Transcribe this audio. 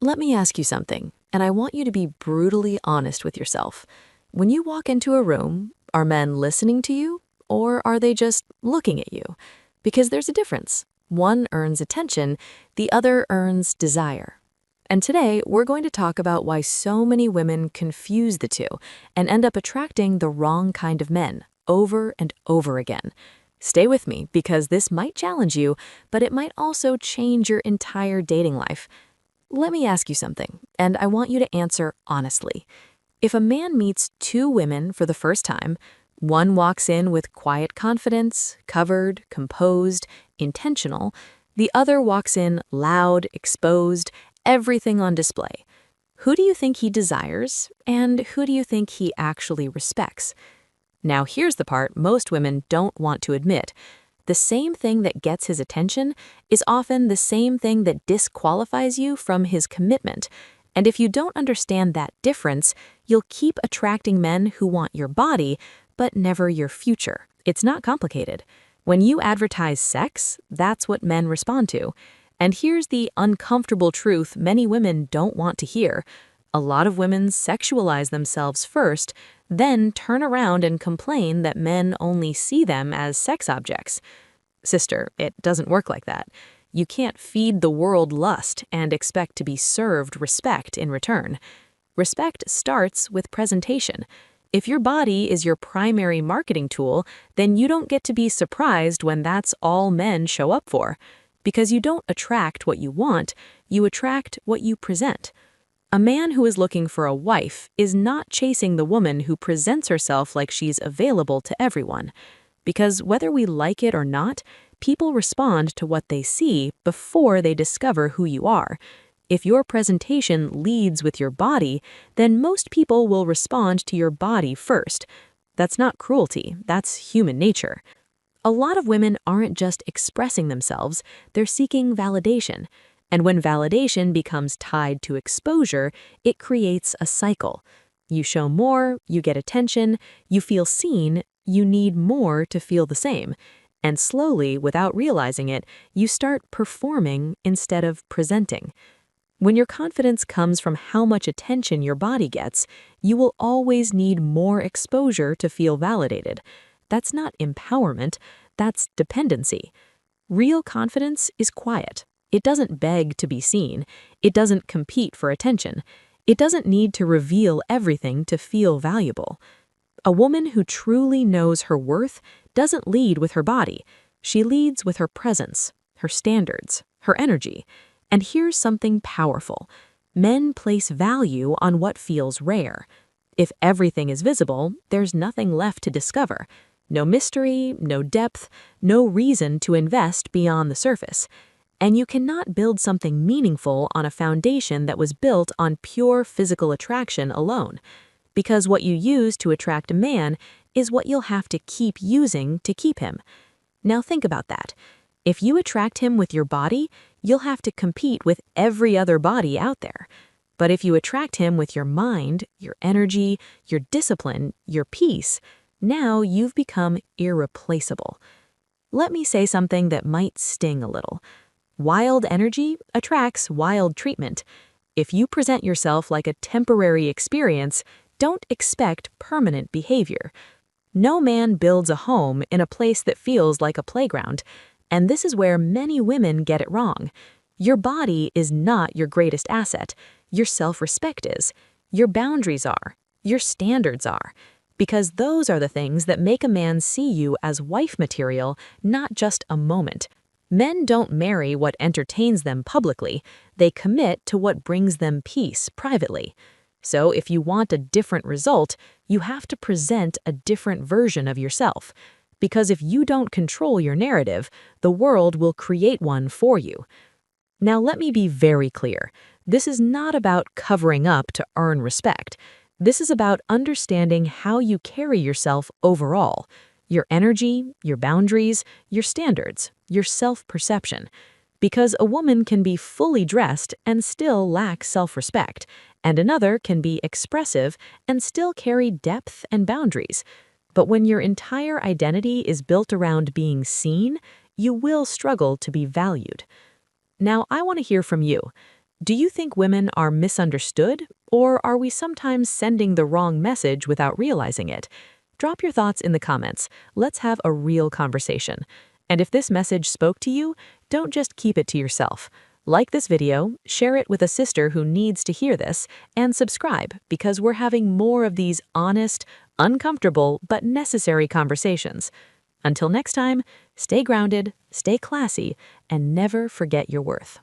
Let me ask you something, and I want you to be brutally honest with yourself. When you walk into a room, are men listening to you, or are they just looking at you? Because there's a difference. One earns attention, the other earns desire. And today, we're going to talk about why so many women confuse the two and end up attracting the wrong kind of men over and over again. Stay with me because this might challenge you, but it might also change your entire dating life. Let me ask you something, and I want you to answer honestly. If a man meets two women for the first time, one walks in with quiet confidence, covered, composed, intentional, the other walks in loud, exposed, everything on display. Who do you think he desires, and who do you think he actually respects? Now here's the part most women don't want to admit. The same thing that gets his attention is often the same thing that disqualifies you from his commitment. And if you don't understand that difference, you'll keep attracting men who want your body, but never your future. It's not complicated. When you advertise sex, that's what men respond to. And here's the uncomfortable truth many women don't want to hear. A lot of women sexualize themselves first, then turn around and complain that men only see them as sex objects. Sister, it doesn't work like that. You can't feed the world lust and expect to be served respect in return. Respect starts with presentation. If your body is your primary marketing tool, then you don't get to be surprised when that's all men show up for. Because you don't attract what you want, you attract what you present. A man who is looking for a wife is not chasing the woman who presents herself like she's available to everyone. Because whether we like it or not, people respond to what they see before they discover who you are. If your presentation leads with your body, then most people will respond to your body first. That's not cruelty, that's human nature. A lot of women aren't just expressing themselves, they're seeking validation. And when validation becomes tied to exposure, it creates a cycle. You show more, you get attention, you feel seen, you need more to feel the same. And slowly, without realizing it, you start performing instead of presenting. When your confidence comes from how much attention your body gets, you will always need more exposure to feel validated. That's not empowerment, that's dependency. Real confidence is quiet. It doesn't beg to be seen. It doesn't compete for attention. It doesn't need to reveal everything to feel valuable. A woman who truly knows her worth doesn't lead with her body. She leads with her presence, her standards, her energy. And here's something powerful. Men place value on what feels rare. If everything is visible, there's nothing left to discover. No mystery, no depth, no reason to invest beyond the surface. And you cannot build something meaningful on a foundation that was built on pure physical attraction alone. Because what you use to attract a man is what you'll have to keep using to keep him. Now think about that. If you attract him with your body, you'll have to compete with every other body out there. But if you attract him with your mind, your energy, your discipline, your peace, now you've become irreplaceable. Let me say something that might sting a little. Wild energy attracts wild treatment. If you present yourself like a temporary experience, don't expect permanent behavior. No man builds a home in a place that feels like a playground, and this is where many women get it wrong. Your body is not your greatest asset. Your self-respect is. Your boundaries are. Your standards are. Because those are the things that make a man see you as wife material, not just a moment. Men don't marry what entertains them publicly, they commit to what brings them peace privately. So if you want a different result, you have to present a different version of yourself. Because if you don't control your narrative, the world will create one for you. Now let me be very clear. This is not about covering up to earn respect. This is about understanding how you carry yourself overall. Your energy, your boundaries, your standards, your self-perception. Because a woman can be fully dressed and still lack self-respect, and another can be expressive and still carry depth and boundaries. But when your entire identity is built around being seen, you will struggle to be valued. Now, I want to hear from you. Do you think women are misunderstood, or are we sometimes sending the wrong message without realizing it? Drop your thoughts in the comments. Let's have a real conversation. And if this message spoke to you, don't just keep it to yourself. Like this video, share it with a sister who needs to hear this, and subscribe because we're having more of these honest, uncomfortable, but necessary conversations. Until next time, stay grounded, stay classy, and never forget your worth.